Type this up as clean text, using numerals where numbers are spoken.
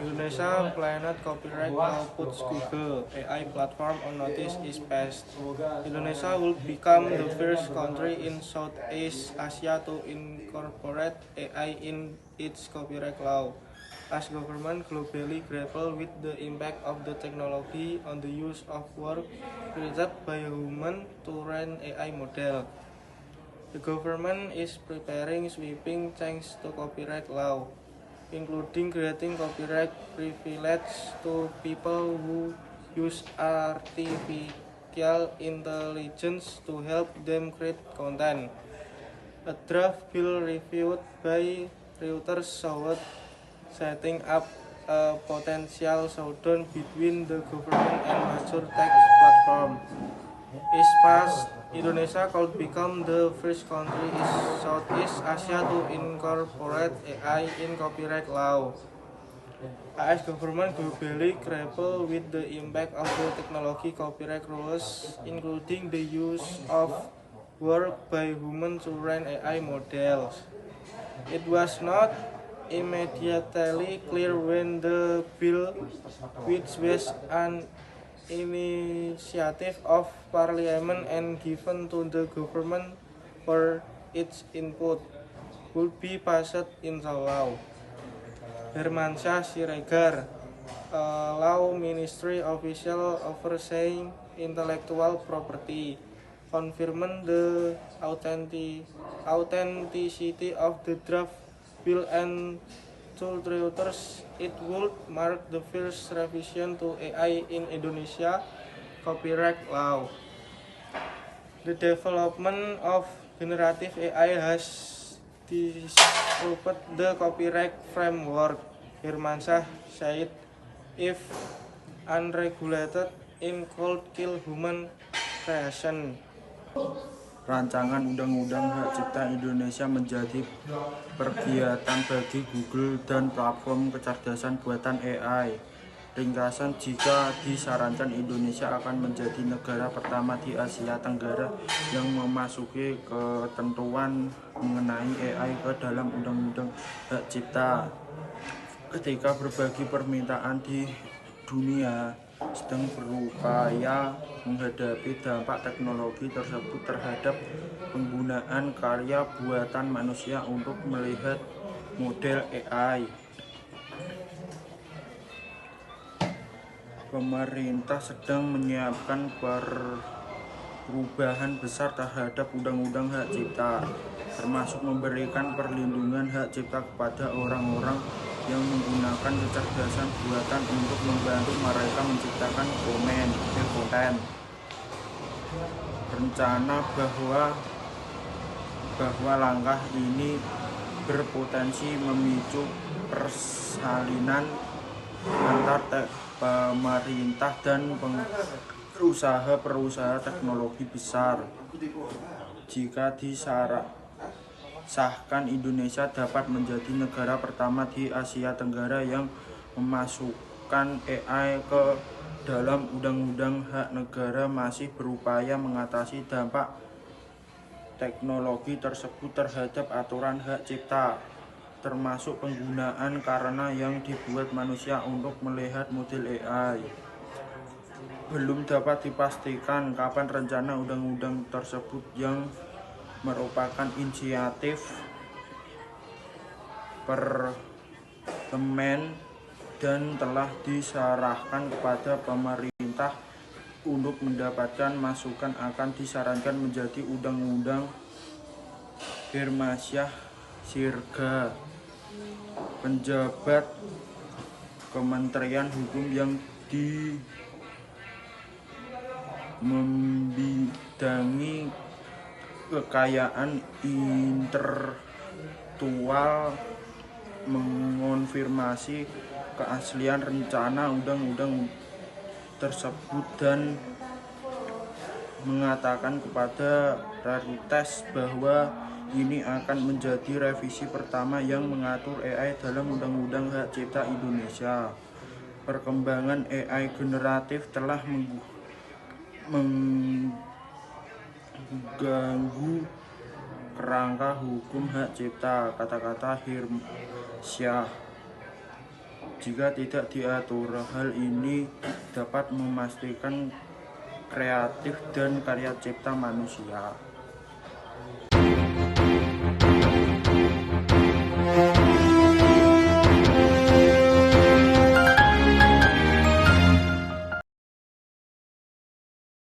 Indonesia Planet Copyright Law puts Google AI platform on notice is passed. Indonesia will become the first country in Southeast Asia to incorporate AI in its copyright law, as governments globally grapple with the impact of the technology on the use of work created by humans to train AI model. The government is preparing sweeping changes to copyright law, including granting copyright privilege to people who use artificial intelligence to help them create content. A draft bill reviewed by Reuters showed setting up a potential showdown between the government and major tech platform. If passed, Indonesia could become the first country in Southeast Asia to incorporate AI in copyright law. AS government globally grapple with the impact of the technology copyright rules, including the use of work by humans to train AI models. It was not immediately clear when the bill, which was an initiative of Parliament and given to the government for its input, would be passed into law. Hermansyah Siregar, Law Ministry official overseeing intellectual property, confirmed the authenticity of the draft bill and told Reuters it would mark the first revision to AI in Indonesia copyright law. The development of generative AI has disrupted the copyright framework, Hermansyah said. If unregulated, it could kill human creation. Rancangan Undang-Undang Hak Cipta Indonesia menjadi pergiatan bagi Google dan platform kecerdasan buatan AI. Ringkasan, jika disarankan, Indonesia akan menjadi negara pertama di Asia Tenggara yang memasuki ketentuan mengenai AI ke dalam Undang-Undang Hak Cipta. Ketika berbagai permintaan di dunia sedang berupaya menghadapi dampak teknologi tersebut terhadap penggunaan karya buatan manusia untuk melihat model AI. Pemerintah sedang menyiapkan perubahan besar terhadap Undang-Undang Hak Cipta, termasuk memberikan perlindungan hak cipta kepada orang-orang yang menggunakan kecerdasan buatan untuk membantu mereka menciptakan konten. Rencana bahwa langkah ini berpotensi memicu persalinan antar pemerintah dan perusahaan teknologi besar. Jika disahkan, Indonesia dapat menjadi negara pertama di Asia Tenggara yang memasukkan AI ke dalam Undang-Undang Hak Negara, masih berupaya mengatasi dampak teknologi tersebut terhadap aturan hak cipta, termasuk penggunaan karena yang dibuat manusia untuk melihat model AI. Belum dapat dipastikan kapan rencana undang-undang tersebut, yang merupakan inisiatif parlemen dan telah diserahkan kepada pemerintah untuk mendapatkan masukan, akan disarankan menjadi undang-undang. Hermansyah Siregar, penjabat Kementerian Hukum yang membidangi kekayaan intelektual, mengonfirmasi keaslian rencana undang-undang tersebut dan mengatakan kepada Reuters bahwa ini akan menjadi revisi pertama yang mengatur AI dalam Undang-Undang Hak Cipta Indonesia. Perkembangan AI generatif telah mengganggu kerangka hukum hak cipta, kata-kata Hermansyah. Jika tidak diatur, hal ini dapat memastikan kreatif dan karya cipta manusia.